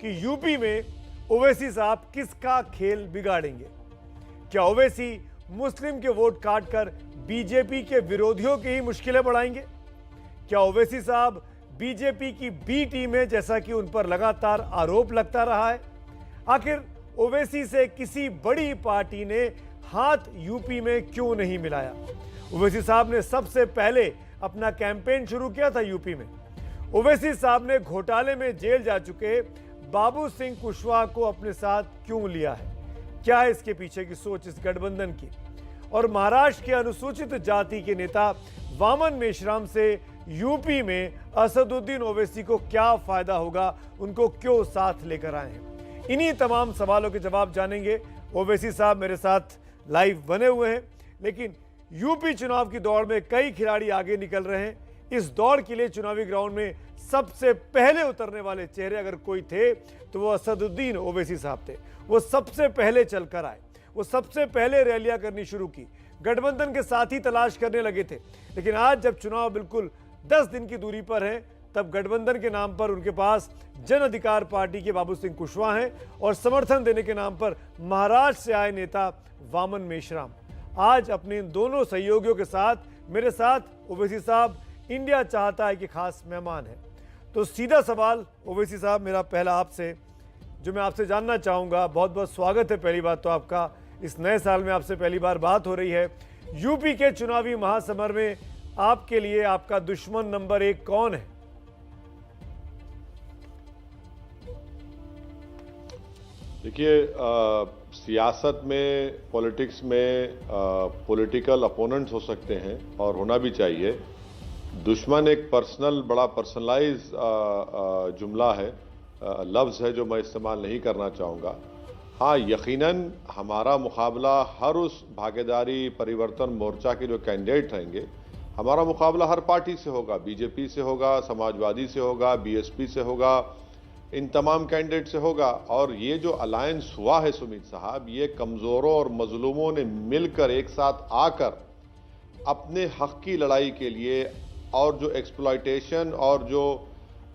कि यूपी में ओवैसी साहब किसका खेल बिगाड़ेंगे। क्या ओवैसी मुस्लिम के वोट काटकर बीजेपी के विरोधियों की ही मुश्किलें बढ़ाएंगे? क्या ओवैसी साहब बीजेपी की बी टीम है, जैसा कि उन पर लगातार आरोप लगता रहा है? आखिर ओवैसी से किसी बड़ी पार्टी ने हाथ यूपी में क्यों नहीं मिलाया? ओवैसी साहब ने सबसे पहले अपना कैंपेन शुरू किया था यूपी में। ओवैसी साहब ने घोटाले में जेल जा चुके बाबू सिंह कुशवाहा को अपने साथ क्यों लिया है? क्या है इसके पीछे की सोच इस गठबंधन की? और महाराष्ट्र के अनुसूचित जाति के नेता वामन मेश्राम से यूपी में असदुद्दीन ओवैसी को क्या फायदा होगा, उनको क्यों साथ लेकर आए हैं? इन्हीं तमाम सवालों के जवाब जानेंगे। ओवैसी साहब मेरे साथ लाइव बने हुए हैं, लेकिन यूपी चुनाव की दौड़ में कई खिलाड़ी आगे निकल रहे हैं। इस दौड़ के लिए चुनावी ग्राउंड में सबसे पहले उतरने वाले चेहरे अगर कोई थे तो वो असदुद्दीन ओवैसी साहब थे। वो सबसे पहले चलकर आए, वो सबसे पहले रैलियां करनी शुरू की, गठबंधन के साथी तलाश करने लगे थे। लेकिन आज जब चुनाव बिल्कुल 10 दिन की दूरी पर है, तब गठबंधन के नाम पर उनके पास जन अधिकार पार्टी के बाबू सिंह कुशवाहा हैं और समर्थन देने के नाम पर महाराष्ट्र से आए नेता वामन मेश्राम। आज अपने इन दोनों सहयोगियों के साथ मेरे साथ ओवैसी साहब इंडिया चाहता है कि खास मेहमान है। तो सीधा सवाल ओवैसी साहब मेरा पहला आपसे, जो मैं आपसे जानना चाहूँगा, बहुत बहुत स्वागत है पहली बात तो आपका, इस नए साल में आपसे पहली बार बात हो रही है। यूपी के चुनावी महासमर में आपके लिए आपका दुश्मन नंबर 1 कौन है? देखिए, सियासत में, पॉलिटिक्स में पॉलिटिकल अपोनेंट्स हो सकते हैं और होना भी चाहिए। दुश्मन एक पर्सनल, बड़ा पर्सनलाइज जुमला है, लफ्ज़ है जो मैं इस्तेमाल नहीं करना चाहूँगा। हाँ, यकीनन हमारा मुकाबला हर उस भागीदारी परिवर्तन मोर्चा के जो कैंडिडेट रहेंगे, हमारा मुकाबला हर पार्टी से होगा। बीजेपी से होगा, समाजवादी से होगा, बीएसपी से होगा, इन तमाम कैंडिडेट से होगा। और ये जो अलायंस हुआ है सुमित साहब, ये कमज़ोरों और मजलूमों ने मिलकर एक साथ आकर अपने हक की लड़ाई के लिए और जो एक्सप्लॉयटेशन और जो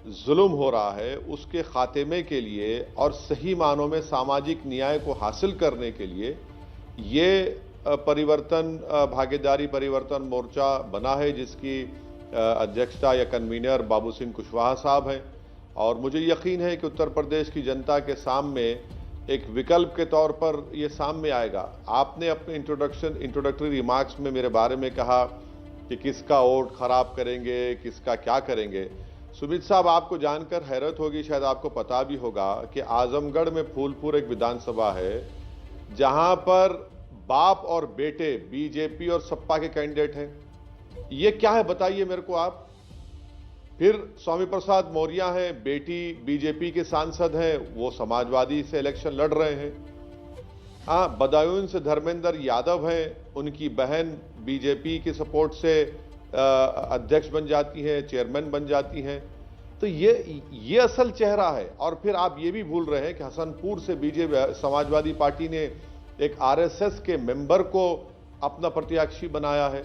जुल्म हो रहा है उसके खात्मे के लिए और सही मानों में सामाजिक न्याय को हासिल करने के लिए ये परिवर्तन भागीदारी परिवर्तन मोर्चा बना है, जिसकी अध्यक्षता या कन्वीनर बाबू सिंह कुशवाहा साहब हैं। और मुझे यकीन है कि उत्तर प्रदेश की जनता के सामने एक विकल्प के तौर पर ये सामने आएगा। आपने अपने इंट्रोडक्टरी रिमार्क्स में मेरे बारे में कहा कि किसका वोट खराब करेंगे, किसका क्या करेंगे। सुमित साहब, आपको जानकर हैरत होगी, शायद आपको पता भी होगा कि आजमगढ़ में फूलपुर एक विधानसभा है जहां पर बाप और बेटे बीजेपी और सपा के कैंडिडेट हैं। ये क्या है बताइए मेरे को आप। फिर स्वामी प्रसाद मौर्य हैं, बेटी बीजेपी के सांसद हैं, वो समाजवादी से इलेक्शन लड़ रहे हैं। हाँ, बदायूं से धर्मेंद्र यादव हैं, उनकी बहन बीजेपी के सपोर्ट से अध्यक्ष बन जाती हैं, चेयरमैन बन जाती हैं। तो ये असल चेहरा है। और फिर आप ये भी भूल रहे हैं कि हसनपुर से बीजेपी समाजवादी पार्टी ने एक आरएसएस के मेंबर को अपना प्रत्याशी बनाया है।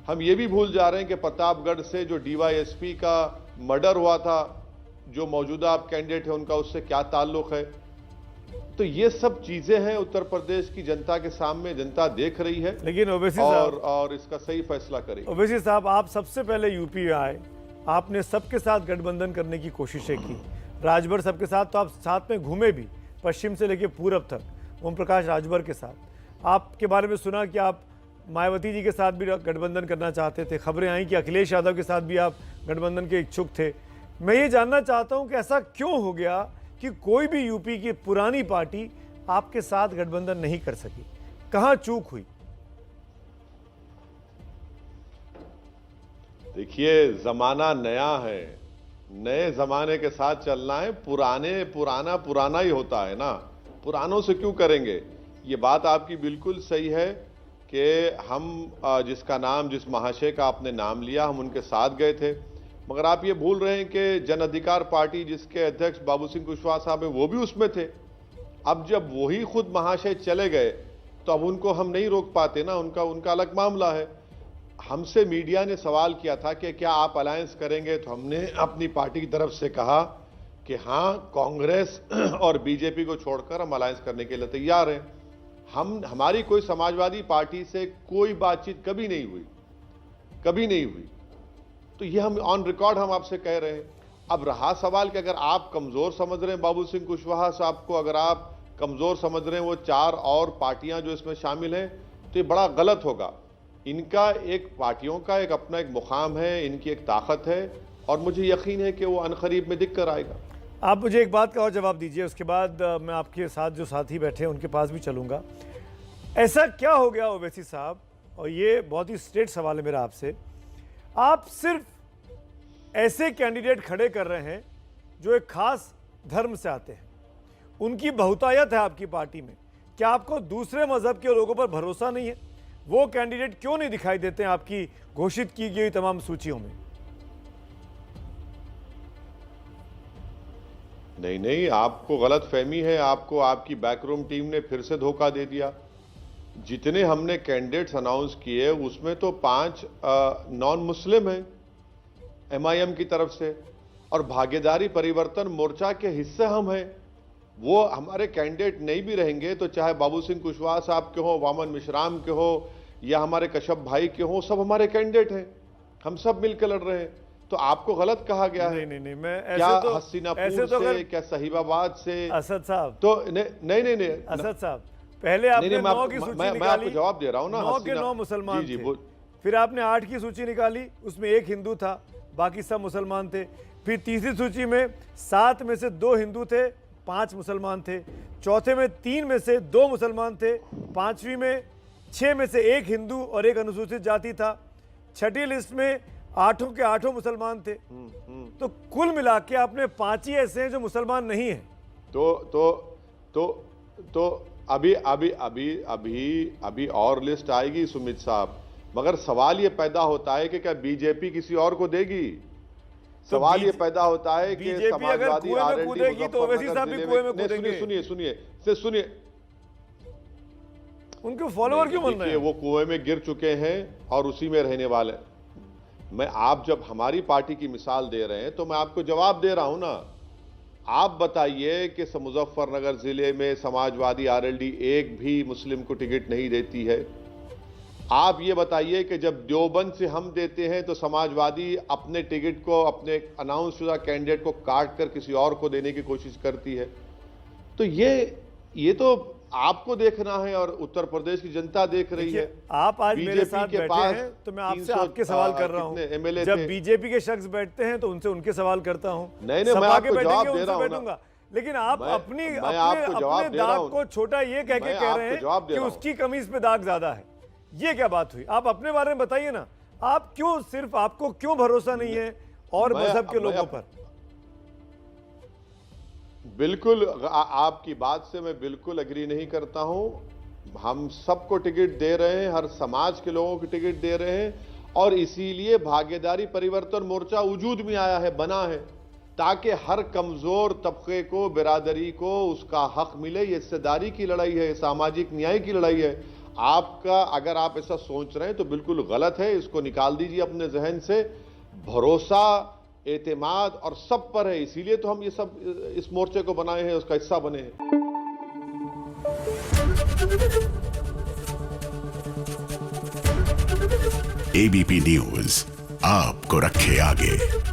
हम ये भी भूल जा रहे हैं कि प्रतापगढ़ से जो डीवाईएसपी का मर्डर हुआ था, जो मौजूदा आप कैंडिडेट है, उनका उससे क्या ताल्लुक है। तो ये सब चीजें हैं उत्तर प्रदेश की जनता के सामने, जनता देख रही है। लेकिन ओवैसी साहब और इसका सही फैसला करेगी। ओवैसी साहब, आप सबसे पहले यूपी आए, आपने सबके साथ गठबंधन करने की कोशिशें की, राजभर सबके साथ, तो आप साथ में घूमे भी, पश्चिम से लेकर पूरब तक, ओम प्रकाश राजभर के साथ। आपके बारे में सुना कि आप मायावती जी के साथ भी गठबंधन करना चाहते थे। खबरें आई कि अखिलेश यादव के साथ भी आप गठबंधन के इच्छुक थे। मैं ये जानना चाहता हूं कि ऐसा क्यों हो गया कि कोई भी यूपी की पुरानी पार्टी आपके साथ गठबंधन नहीं कर सकी? कहां चूक हुई? देखिए, जमाना नया है, नए जमाने के साथ चलना है। पुराना ही होता है ना, पुरानों से क्यों करेंगे। ये बात आपकी बिल्कुल सही है कि हम जिस महाशय का आपने नाम लिया, हम उनके साथ गए थे। मगर आप ये भूल रहे हैं कि जन अधिकार पार्टी जिसके अध्यक्ष बाबू सिंह कुशवाहा साहब हैं, वो भी उसमें थे। अब जब वही खुद महाशय चले गए तो अब उनको हम नहीं रोक पाते ना, उनका अलग मामला है। हमसे मीडिया ने सवाल किया था कि क्या आप अलायंस करेंगे, तो हमने अपनी पार्टी की तरफ से कहा कि हाँ, कांग्रेस और बीजेपी को छोड़कर हम अलायंस करने के लिए तैयार हैं। हमारी कोई समाजवादी पार्टी से कोई बातचीत कभी नहीं हुई। तो ये हम ऑन रिकॉर्ड हम आपसे कह रहे हैं। अब रहा सवाल कि अगर आप कमजोर समझ रहे हैं बाबू सिंह कुशवाहा साहब को, अगर आप कमजोर समझ रहे हैं वो 4 और पार्टियां जो इसमें शामिल हैं, तो ये बड़ा गलत होगा। इनका एक पार्टियों का एक अपना एक मुकाम है, इनकी एक ताकत है, और मुझे यकीन है कि वो अनकरीब में दिख कर आएगा। आप मुझे एक बात का और जवाब दीजिए, उसके बाद मैं आपके साथ जो साथी बैठे हैं उनके पास भी चलूंगा। ऐसा क्या हो गया ओवैसी साहब, और ये बहुत ही स्ट्रेट सवाल है मेरा आपसे, आप सिर्फ ऐसे कैंडिडेट खड़े कर रहे हैं जो एक खास धर्म से आते हैं, उनकी बहुतायत है आपकी पार्टी में, क्या आपको दूसरे मजहब के लोगों पर भरोसा नहीं है? वो कैंडिडेट क्यों नहीं दिखाई देते हैं आपकी घोषित की गई तमाम सूचियों में? नहीं, आपको गलत फहमी है। आपको आपकी बैकरूम टीम ने फिर से धोखा दे दिया। जितने हमने कैंडिडेट्स अनाउंस किए उसमें तो 5 नॉन मुस्लिम हैं MIM की तरफ से, और भागीदारी परिवर्तन मोर्चा के हिस्से हम हैं। वो हमारे कैंडिडेट नहीं भी रहेंगे तो चाहे बाबू सिंह कुशवाहा साहब के हो, वामन मिश्राम के हो, या हमारे कश्यप भाई के हो, सब हमारे कैंडिडेट हैं। हम सब मिलकर लड़ रहे हैं। तो आपको गलत कहा गया है। नहीं, मैं ऐसे क्या तो हसीनापुर से, क्या साहिबाबाद से? असद साहब तो नहीं असद साहब, पहले आपने 9 की सूची निकाली, मैं आपको जवाब दे रहा हूं ना। 9 के 9 मुसलमान जी, थे। फिर आपने 8 की सूची निकाली, उसमें 1 हिंदू था, बाकी सब मुसलमान थे। फिर तीसरी सूची में 7 में से 2 हिंदू थे, 5 मुसलमान थे। चौथे में 3 में से 2 मुसलमान थे। 5वीं में 6 में से 1 हिंदू और 1 अनुसूचित जाति था। छठी लिस्ट में 8 के 8 मुसलमान थे। तो कुल मिला के आपने 5 ही ऐसे हैं जो मुसलमान नहीं हैं। तो अभी और लिस्ट आएगी सुमित साहब, मगर सवाल ये पैदा होता है कि क्या बीजेपी किसी और को देगी? सवाल ये पैदा होता है कि समाजवादी कूदेगी तो ओवैसी साहब भी कुएं में कूदेंगे। सुनिए, उनके फॉलोअर क्यों बन रहे हैं? वो कुएं में गिर चुके हैं और उसी में रहने वाले। आप जब हमारी पार्टी की मिसाल दे रहे हैं तो मैं आपको जवाब दे रहा हूं ना। आप बताइए कि मुजफ्फरनगर जिले में समाजवादी RLD एक भी मुस्लिम को टिकट नहीं देती है। आप ये बताइए कि जब देवबंद से हम देते हैं तो समाजवादी अपने टिकट को, अपने अनाउंस शुदा कैंडिडेट को काट कर किसी और को देने की कोशिश करती है। तो ये तो आपको देखना है और उत्तर प्रदेश की जनता देख रही है। आप आज मेरे साथ बैठे हैं तो मैं आपसे आपके सवाल कर रहा हूं। जब बीजेपी के शख्स बैठते हैं तो उनसे उनके सवाल करता हूं। नहीं, मैं आपको जवाब दे रहा हूं। लेकिन आप अपने दाग को छोटा ये कह रहे हैं कि उसकी कमीज पे दाग ज्यादा है। ये क्या बात हुई? आप अपने बारे में बताइए ना। आप क्यों, सिर्फ आपको क्यों भरोसा नहीं है और मजहब के लोगों पर? बिल्कुल, आपकी बात से मैं बिल्कुल एग्री नहीं करता हूं। हम सबको टिकट दे रहे हैं, हर समाज के लोगों को टिकट दे रहे हैं, और इसीलिए भागीदारी परिवर्तन मोर्चा वजूद में आया है, बना है, ताकि हर कमजोर तबके को, बिरादरी को उसका हक मिले। ये हिस्सेदारी की लड़ाई है, सामाजिक न्याय की लड़ाई है। आपका, अगर आप ऐसा सोच रहे हैं तो बिल्कुल गलत है। इसको निकाल दीजिए अपने जहन से। भरोसा, एतमाद और सब पर है, इसीलिए तो हम ये सब इस मोर्चे को बनाए हैं, उसका हिस्सा बने हैं। ABP न्यूज आपको रखे आगे।